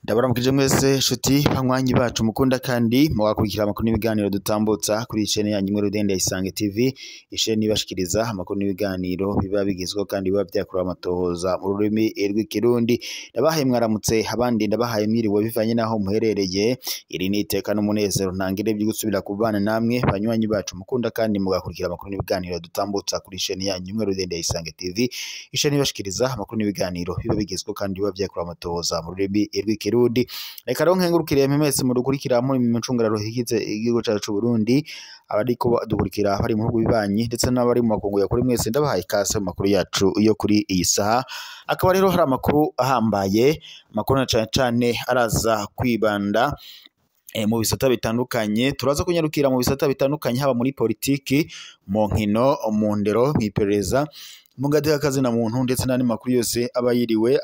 Ndabaramukije mwese shuti banywanyi bacu mukunda kandi mugakurikira amakuru n'ibiganiro dutambutsa kuri chaîne yanyu imwe Rudende ya Isange TV, isheni ibashikiriza amakuru n'ibiganiro biba bigizwe kandi biba byakorewe amatohoza mu rurimi rw'ikirundi. Ndabahaye mwaramutse, abandi ndabahaye mwiriwe bivanye naho muherereye. Iri ni iteka n'umunezero ntangire byo gusubira kubana namwe banywanyi bacu mukunda kandi mugakurikira amakuru n'ibiganiro dutambutsa kuri chaîne yanyu imwe Rudende ya Isange TV, isheni ibashikiriza amakuru n'ibiganiro biba bigizwe kandi biba byakorewe amatohoza mu rurimi rw'ikirundi. Reka rero nkengurukire mwese mudukurikira muri micungararo higize igihugu cyacu cy'u Burundi, abariko dukurikira bari mu bihugu bibanyi ndetse n'abari mu makungu ya kuri mwese ndabahaye ikaze mu makuru yacu yo kuri iyi saha. Akaba rero hari amakuru ahambaye, amakuru cyane cyane araza kwibanda mu bisata bitandukanye. Turaza kunyarukira mu bisata bitandukanye, haba muri politiki, mu nkino, mu ndero, mw'iperereza, mu gateka na muntu ndetse n'andi makuru yose aba yiriwe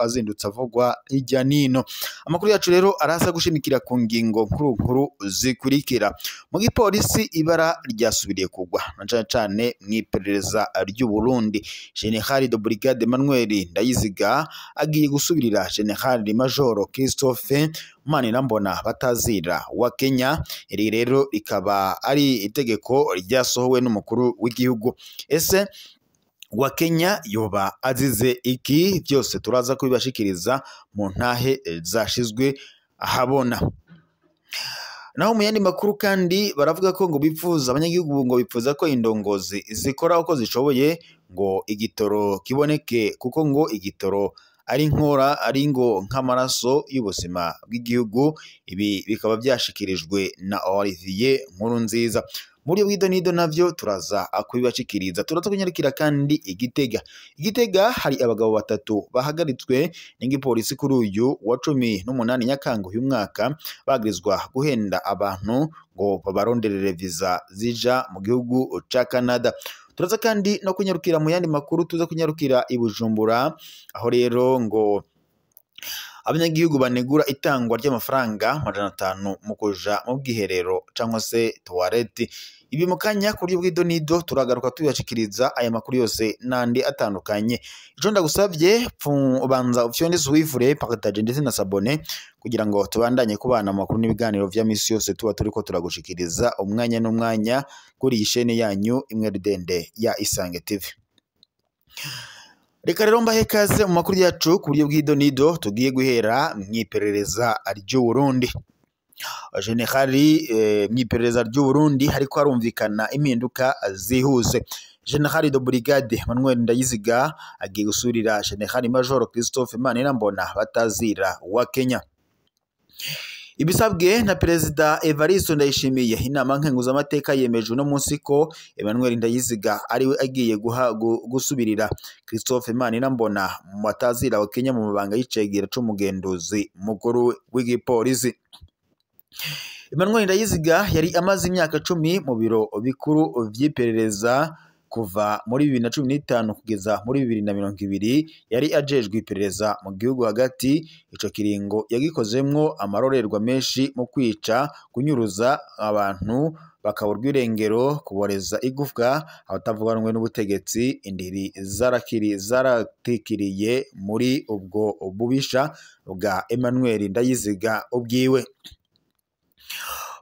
azindutse avugwa hirya nino. Amakuru yacu rero araza gushimikira ku ngingo nkuru zikurikira. Mu gipolisi ibara ryasubiriye kugwa na cyane cyane mw'iperereza ry'u Burundi. General de Brigade Emmanuel Ndayiziga agiye gusubirira General Major Christophe Manirambona Batazira wa Kenya. Iri rero rikaba ari itegeko ryasohowe n'umukuru w'igihugu. Ese wa Kenya yoba azize iki? Byose turaza kubibashikiriza mu ntahe zashizwe ahabona. Naho mu yandi makuru kandi baravuga ko ngo bifuza abanyagihugu ngo bifuza ko indongozi zikora uko zishoboye ngo igitoro kiboneke, kuko ngo igitoro ari nkora ari ngo nk'amaraso y'ubuzima bw'igihugu. Ibi bikaba byashikirijwe na Olivier Nkurunziza. Muri bw'idonido navyo turaza kubibashikiriza. Turaza kunyarukira kandi Igitega hari abagabo batatu bahagaritswe n'igipolisi kuri uyu wa 18 Nyakanga uyu mwaka, bagirizwa guhenda abantu ngo babaronderere visa zija mu gihugu ca Canada. Turaza kandi no kunyarukira mu yandi makuru, tuza kunyarukira i Bujumbura, aho rero ngo abanyagihugu banegura itangwa ry'amafaranga 500 mu kuja mu bwiherero cyangwa se toilette. Ibi mukanya kuri bw'idonido turagaruka tubashikiriza aya makuru yose nandi atandukanye. Ico ndagusavye ubanza ufyonde suivre, partage ndetse na sabone kugira ngo tubandanye kubana amakuru n'ibiganiro vya misi yose tuba turiko turagushikiriza umwanya n'umwanya kuri iyi chaîne yanyu imwe Rudende ya Isange TV. Reka rero mbahe kaze mu makuru yacu ku buryo bw'idonido. Tugiye guhera mw'iperereza ry'u Burundi. Generali mw'iperereza ry'u Burundi hariko harumvikana impinduka zihuse. General de Brigade Emmanuel Ndayiziga agiye gusubirira General Major Christophe Manirambona Batazira wa Kenya. Ibisabwe na Perezida Evariste Ndayishimiye, inama nkenguzamateka yemeje uno munsi ko Emmanuel Ndayiziga ariwe agiye gusubirira Christophe Manirambona Batazira wa Kenya mu mabanga y'icegera c'umugenduzi mukuru w'igipolisi. Emmanuel Ndayiziga yari amaze imyaka 10 mu biro bikuru vy'iperereza kuva muri 2015 kugeza muri 2020. Yari ajejwe iperereza mu gihugu hagati. Ico kiringo yagikozemwo amarorerwa menshi mu kwica, kunyuruza abantu bakaburwa irengero, kuboreza igufwa abatavuganwe n'ubutegetsi. Indiri zaratikiriye muri ubwo bubisha bwa Emmanuel Ndayiziga ubwiwe.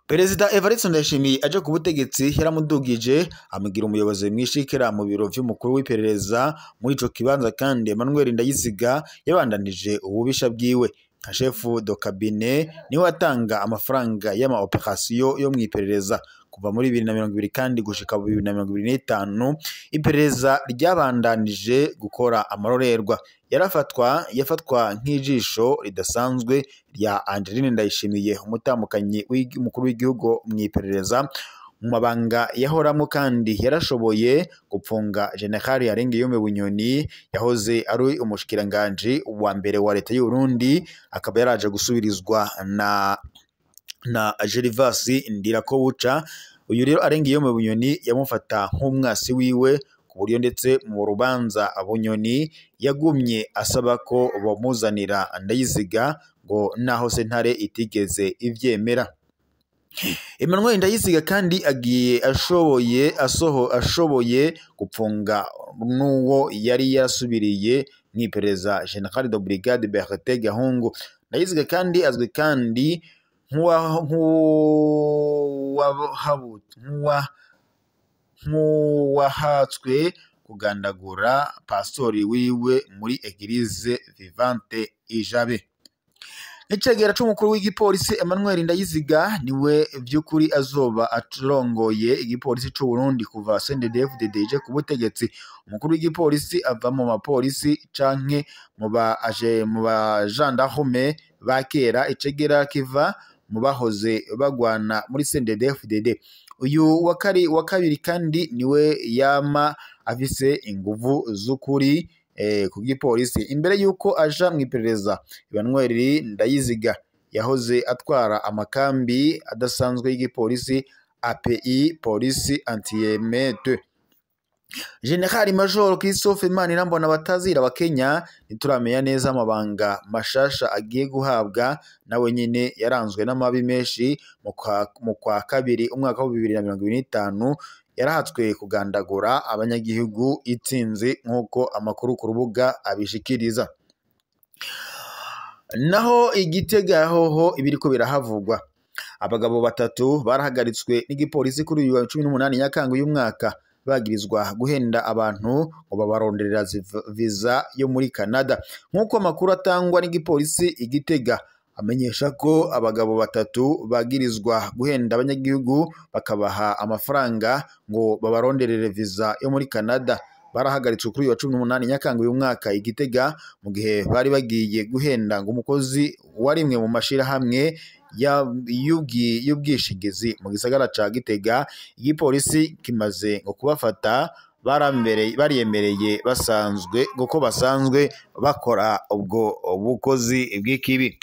Perezida Evariste Ndayishimiye aje ku butegetsi yaramudugije amugira umuyobozi mwishikira mu biro vy'umukuru w'iperereza. Muri ico kibanza kandi Emmanuel Ndayiziga yabandanije ububisha bwiwe nka chef de cabinet, niwe atanga amafaranga y'ama operation yo mw'iperereza kuva muri 2020 kandi gushika 2025. Iperereza ryabandanije gukora amarorerwa. Yafatwa nk'ijisho ridasanzwe rya Angeline Ndayishimiye, umutamukanyi w'umukuru w'igihugu mw'iperereza. Mu mabanga yahoramo kandi yarashoboye gupfunga General Arengiyome Bunyoni, yahoze ari umushikiranganje wa mbere wa leta y'u Burundi, akaba yaraje gusubirizwa na Gervasi Ndirakobuca. Uyu rero Arengiyome Bunyoni yamufata nk'umwasi wiwe, ku buryo ndetse mu rubanza Bunyoni yagumye asaba ko bamuzanira Ndayiziga ngo naho sentare itigeze ivyemera. Emmanuel Ndayiziga kandi agiye ashoboye gupfunga n'uwo yari yasubiriye mw'iperereza General de Brigade Bertin Gahungu. Ndayiziga kandi azwi kandi nk'uwahatswe kugandagura pastori wiwe muri Eglise Vivante Ijabe. Icegera c'umukuru w'igipolisi Emmanuel Ndayiziga niwe vy'ukuri azoba arongoye igipolisi c'u Burundi kuva CNDD-FDD ije ku butegetsi. Umukuru w'igipolisi ava mu bapolisi canke mu ba gendarme ba kera, icegera kiva mu bahoze bagwana muri CNDD-FDD. Uyu wa kabiri kandi niwe yama afise inguvu z'ukuri ku gipolisi. Imbere yuko aja mw'iperereza, Emmanuel Ndayiziga yahoze atwara amakambi adasanzwe y'igipolisi API, polisi anti-emeute. General Major Christophe Manirambona Batazira wa Kenya ntituramenya neza amabanga mashasha agiye guhabwa, nawe nyine yaranzwe n'amabi menshi mu kwa kabiri umwaka wa 2025 yarahatswe kugandagura abanyagihugu itsinzi nk'uko amakuru ku rubuga abishikiriza. Naho Igitega hoho ibiriko birahavugwa, abagabo batatu barahagaritswe n'igipolisi kuri uyu wa 18 Nyakanga uyu mwaka bagirizwa guhenda abantu ngo babaronderera visa yo muri Canada. Nk'uko amakuru atangwa n'igipolisi Igitega amenyesha ko abagabo batatu bagirizwa guhenda abanyagihugu bakabaha amafaranga ngo babaronderere visa yo muri Canada barahagaritswe kuri uyu wa 18 Nyakanga uyu mwaka Igitega, mu gihe bari bagiye guhenda ngo umukozi warimwe mu mashirahamwe y'ubwishingizi mu gisagara ca Gitega. Igipolisi kimaze ngo kubafata bariyemereye basanzwe ko basanzwe bakora ubwo bukozi bw'ikibi.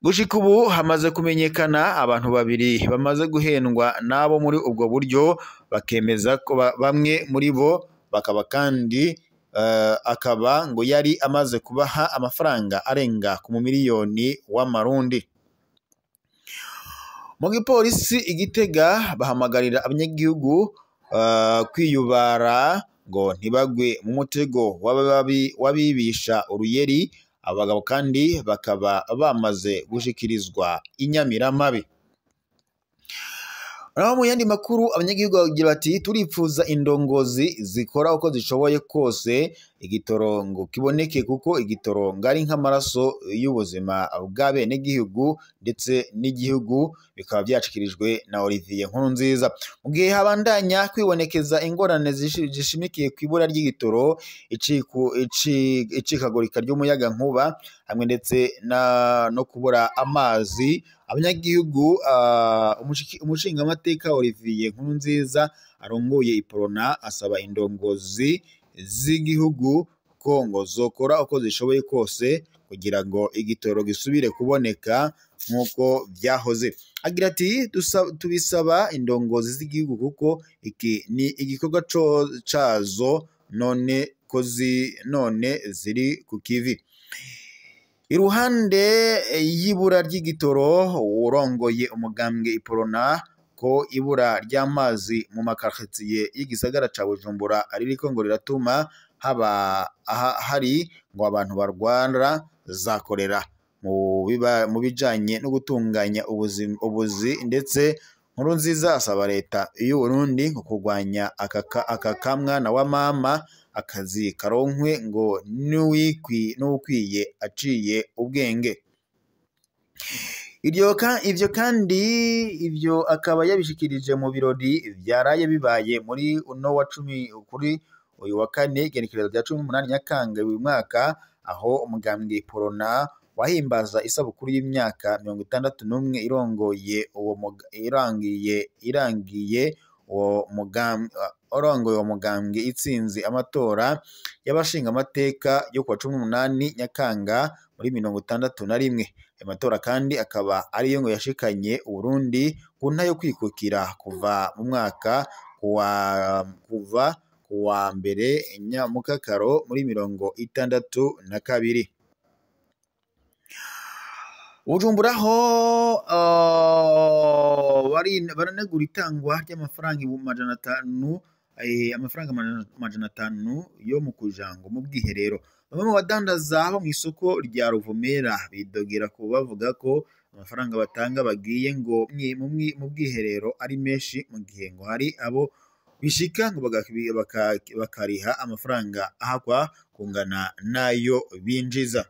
Gushika ubu hamaze kumenyekana abantu babiri bamaze guhendwa nabo muri ubwo buryo, bakemeza ko bamwe muri bo bakaba kandi akaba ngo yari amaze kubaha amafaranga arenga ku miliyoni w'amarundi. Mu gipolisi Igitega bahamagarira abanyagihugu kwiyubara ngo ntibagwe mu mutego w'abibisha uruyeri. Abagabo kandi bakaba bamaze gushikirizwa inyamiramabi. Naho mu yandi makuru abanyagihugu bagira bati turipfuza indongozi zikora uko zishoboye kose igitoro ngo kiboneke, kuko igitoro ngari nk'amaraso y'ubuzima bw'abene gihugu ndetse n'igihugu. Bikaba byacikirijwe na Olivier Nkurunziza mu gihe habandanya kwibonekeza ingorane zishimikiye ku ibura ry'igitoro, icikagurika ry'umuyaga nkuba hamwe ndetse no kubura amazi. Abanyagihugu umushingamateka Olivier Nkurunziza arongoye Iprona asaba indongozi z'igihugu ko ngo zokora uko zishoboye kose kugira ngo igitoro gisubire kuboneka nk'uko byahoze. Agira ati tubisaba indongozi z'igihugu kuko iki ni igikorwa cazo none ziri ku kivi. Iruhande y'ibura ry'igitoro, urongoye umugambwe Iprona ko ibura ry'amazi mu makartier y'igisagara ca Bujumbura aririko ngo riratuma hari ngo abantu barwara za kolera mu bijanye no gutunganya ubuzi ndetse Nkurunziza asaba leta y'u Burundi ngo kurwanya aka kamwana wa mama, akazi karonkwe ngo n'ukwiye aciye ubwenge. Ivyo akaba yabishikirije mu birori byaraye bibaye muri kuri uyu wa kane igenekerezo rya 18 Nyakanga uyu mwaka, aho umugambwe Iprona wahimbaza isabukuru y'imyaka 61 irangiye uwo mugambwe itsinzi amatora y'abashinga amateka yo kuwa 18 Nyakanga muri 61. Amatora kandi akaba ariyo ngo yashikanye Uburundi ku nta yo kwikukira kuva mu mwaka kuwa mbere Nyamukakaro muri 62. Bujumbura ho baranegura itangwa ry'amafaranga ibihumbi majana atanu, amafaranga majana atanu yo mu kujango mu bwiherero. Bamwe mu badandaza bo mw'isoko rya Ruvumera bidogera ko bavuga ko amafaranga batanga bagiye ngo mu bwiherero ari menshi, mu gihe ngo hari abo bishika ngo bakariha amafaranga ahakwa kungana nayo binjiza.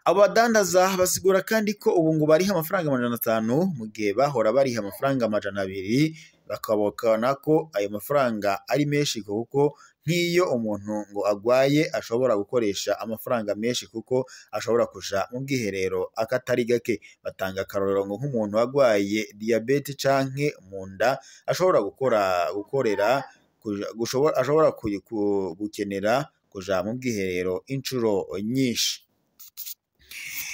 Abo badandaza basigura kandi ko ubu ngo bariha amafaranga majana atanu mu gihe bahora bariha amafaranga majana abiri, bakabona ko ayo mafaranga ari menshi kuko nk'iyo umuntu ngo agwaye ashobora gukoresha amafaranga menshi kuko ashobora kuja mu bwiherero akatari gake. Batanga akarorero ngo nk'umuntu agwaye diyabete canke mu nda ashobora gukenera kuja mu bwiherero incuro nyinshi.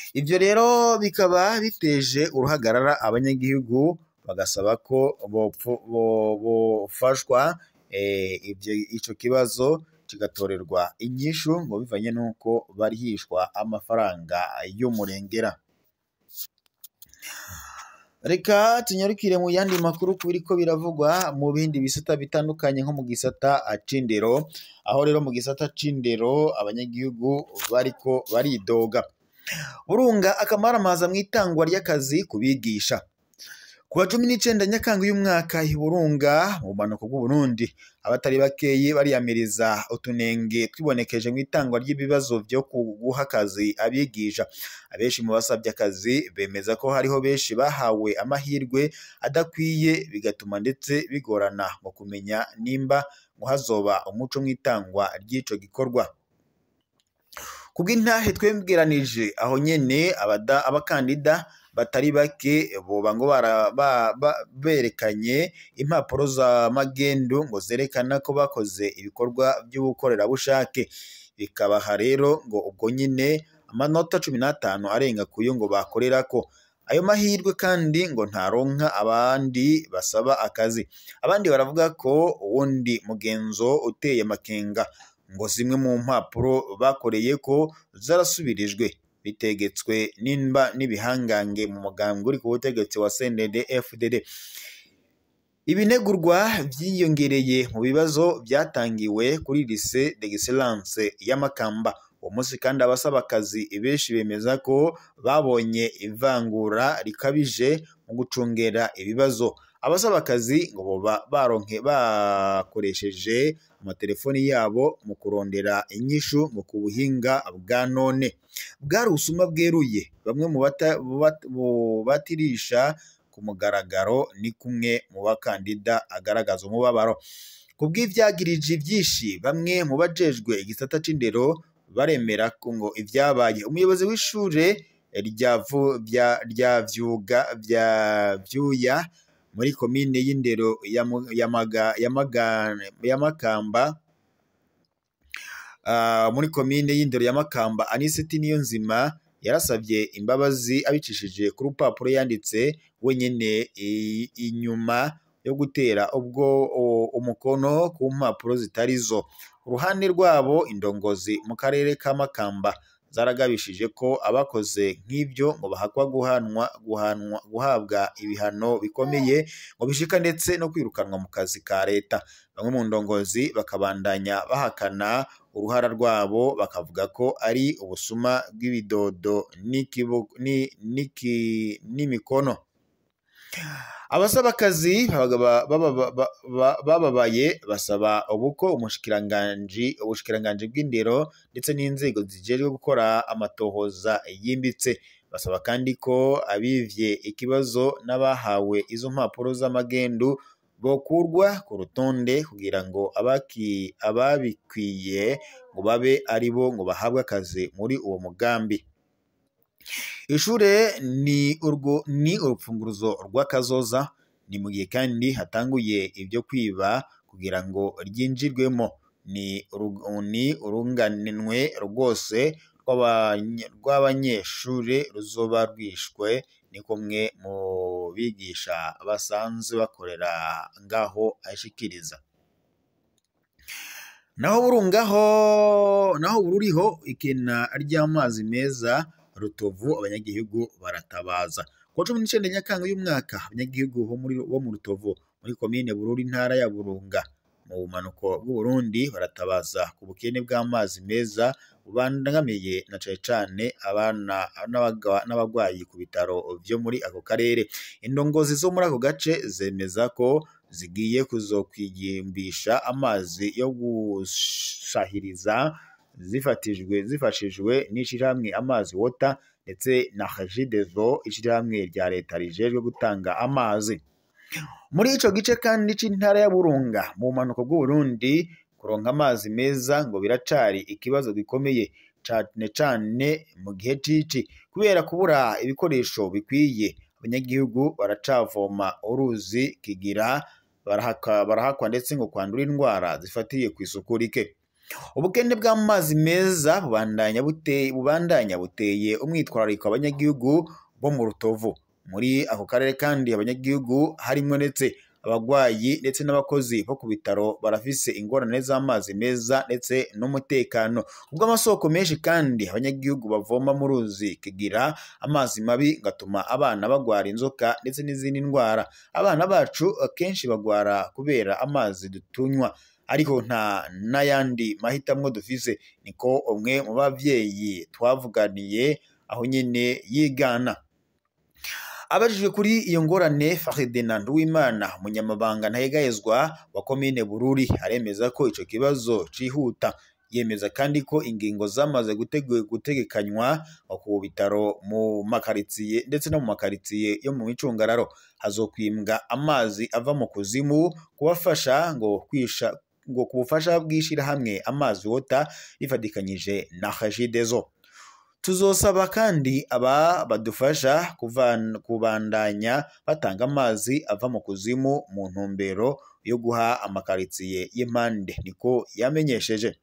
Ivyo rero bikaba biteje uruhagarara, abanyagihugu bagasaba ko bofashwa ico kibazo kigatorerwa inyishu ngo bivanye nuko barihishwa amafaranga y'umurengera. Reka tunyarukire mu yandi makuru biriko biravugwa mu bindi bisata bitandukanye nko mu gisata c'indero, aho rero mu gisata c'indero abanyagihugu bariko baridoga. Burunga akamaramaza mw'itangwa ry'akazi kubigisha. Kuwa 19 Nyakanga uyu mwaka i Burunga mu bumanuko bw'Uburundi, abatari bakeyi bariyamiriza utunenge twibonekeje mw'itangwa ry'ibibazo vyo guha akazi abigisha. Abenshi mu basabye akazi bemeza ko hariho benshi bahawe amahirwe adakwiye, bigatuma ndetse bigorana mu kumenya nimba ngo hazoba umuco mw'itangwa ry'ico gikorwa. Kubw'intahe twebweranije aho nyene abakandida batari bake boba ngo berekanye impapuro za magendu ngo zerekana ko bakoze ibikorwa by'ubukorerabushake, bikabaha rero ngo ubwo nyine amanota 15 arenga kuyo ngo bakorerako. Ayo mahirwe kandi ngo ntaronka abandi basaba akazi. Abandi baravuga ko uwundi mugenzo uteye makenga ngo zimwe mu mpapuro bakoreye ko zarasubirijwe, bitegetswe nimba n'ibihangange mu mugambwe uri ku butegetsi wa CNDD-FDD. Ibinegurwa vyiyongereye mu bibazo byatangiwe kuri lycée d'excellence ya Makamba. Uwo munsi kandi abasaba akazi benshi bemeza ko babonye ivangura rikabije mu gucungera ibibazo. Abasaba akazi ngo bakoresheje amatelefoni yabo mu kurondera inyishu mu kubuhinga bwa none. Bwari ubusuma bweruye. Bamwe mu batirisha ku mugaragaro ni kumwe mu bakandida agaragaza umubabaro. Kubw'ivyagirije vyinshi, bamwe mu bajejwe igisata c'indero baremera ko ngo ivyabaye. Umuyobozi w'ishure rya Vyuya muri komine y'indero ya Makamba, muri komine y'indero ya Makamba, Aniseti Niyonzima yarasavye imbabazi abicishije ku rupapuro yanditse wenyene inyuma yo gutera ubwo umukono ku mpapuro zitarizo. Uruhande rwabo indongozi mu karere ka Makamba zaragabishije ko abakoze nk'ibyo ngo bahakwa guhabwa ibihano bikomeye ngo bishika ndetse no kwirukanwa mu kazi ka leta. Bamwe mu ndongozi bakabandanya bahakana uruhara rwabo, bakavuga ko ari ubusuma bw'ibidodo n'imikono. Abasaba akazi bababaye basaba ubuko ubushikiranganji bw'indero ndetse n'inzego zijejwe gukora amatohoza yimbitse. Basaba kandi ko abivye ikibazo n'abahawe izo mpapuro z'amagendu bokurwa ku rutonde kugira ngo ababikwiye ngo babe aribo ngo bahabwe akazi muri uwo mugambi. Ishure ni urupfunguruzo rw'akazoza, ni mu gihe kandi hatanguye ibyo kwiba kugira ngo ryinjirwemo. Ni urunganwe rwose rw'abanyeshure ruzoba rwishwe, ni kumwe mu bigisha basanzwe bakorera ngaho ashikiriza. Naho Bururiho ikena ry'amazi meza Rutovu abanyagihugu baratabaza. Ku 19 Nyakanga y'umwaka abanyagihugu bo mu Rutovu muri komine Bururi intara ya Burunga mu bumanuko bw'u Burundi baratabaza ku bukene bw'amazi meza bubangamiye na cane abana n'abagwayi ku bitaro vyo muri ako karere. Indongozi zo muri ako gace zemeza ko zigiye kuzokwigimbisha amazi yo gushahiriza zifashijwe n'ishirahamwe Amazi Water ndetse na Regideso ishirahamwe rya leta rijejwe gutanga amazi. Muri ico gice kandi c'intara ya Burunga mu bumanuko bw'u Burundi kuronka amazi meza ngo biracari ikibazo gikomeye cane mu gihe cici kubera kubura ibikoresho bikwiye. Abanyagihugu baracavoma uruzi kigira barahakwa ndetse ngo kwandura indwara zifatiye ku isuku rike. Ubukene bw'amazi meza bubandanya buteye umwitwarariko abanyagihugu bo mu Rutovu. Muri ako karere kandi abanyagihugu harimwo ndetse abagwayi ndetse n'abakozi bo ku bitaro barafise ingorane z'amazi meza ndetse n'umutekano. Ubwo amasoko menshi kandi abanyagihugu bavoma mu ruzi kigira amazi mabi gatuma abana bagwara inzoka ndetse n'izindi ndwara. Abana bacu akenshi bagwara kubera amazi dutunywa ariko nta n'ayandi mahitamwo dufise, niko umwe mu bavyeyi twavuganiye aho nyene yigana. Abajijwe kuri iyo ngorane Ferdinand Uwimana umunyamabanga ntahegahezwa wa komine Bururi aremeza ko ico kibazo cihuta. Yemeza kandi ko ingingo zamaze gutegekanywa ku bitaro mu makaritsiye ndetse no mu makaritsiye yo mu micungararo. Hazokwimbwa amazi ava mu kuzimu kubafasha ngo kubufasha bw'ishirahamwe Amazi Water rifadikanyije na Regideso. Tuzosaba kandi aba badufasha kubandanya batanga amazi ava mu kuzimu mu ntumbero yo guha amakaritsiye y'impande, niko yamenyesheje.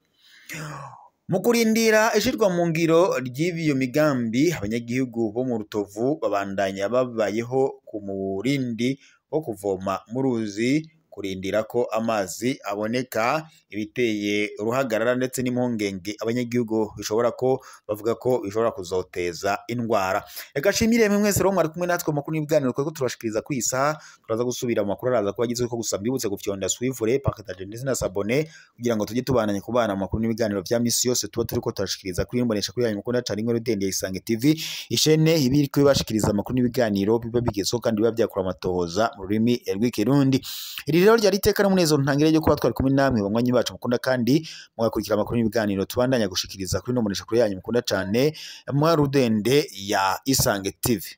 Mu kurindira ishirwa mu ngiro ry'iyo migambi abanyagihugu bo mu Rutovu babandanya babayeho ku murindi wo kuvoma mu ruzi kurindira ko amazi aboneka, ibiteye uruhagarara ndetse n'impungenge abanyagihugu bishobora ko bavuga ko bishobora kuzoteza indwara. Reka shimire mwese ro mwari kumwe natwe makuru n'ibiganiro ko turashikiriza ku isaha. Turaza gusubira mu makuru araza ko agizwe ko gusa mbibutse gufyonda suivre partage ndetse na s'abonner kugira ngo tujye tubananye kubana makuru n'ibiganiro vya misi yose tuba turiko turashikiriza kuri imbonesha kuri yanyu mukunda cyane Inkuru Dende Isange TV, ishene ibiri ko bashikiriza makuru n'ibiganiro biba bigezeho kandi biba byakura amatohoza mu rurimi rw'ikirundi. Rero ryari iteka n'umunezero ntangire ryo kuba twari kumwe namwe banywanyi bacu mukunda kandi mugakurikira amakuru n'ibiganiro tubandanya gushikiriza kuri no munesha kuri yanyu mukunda cyane mwa Rudende ya Isange TV.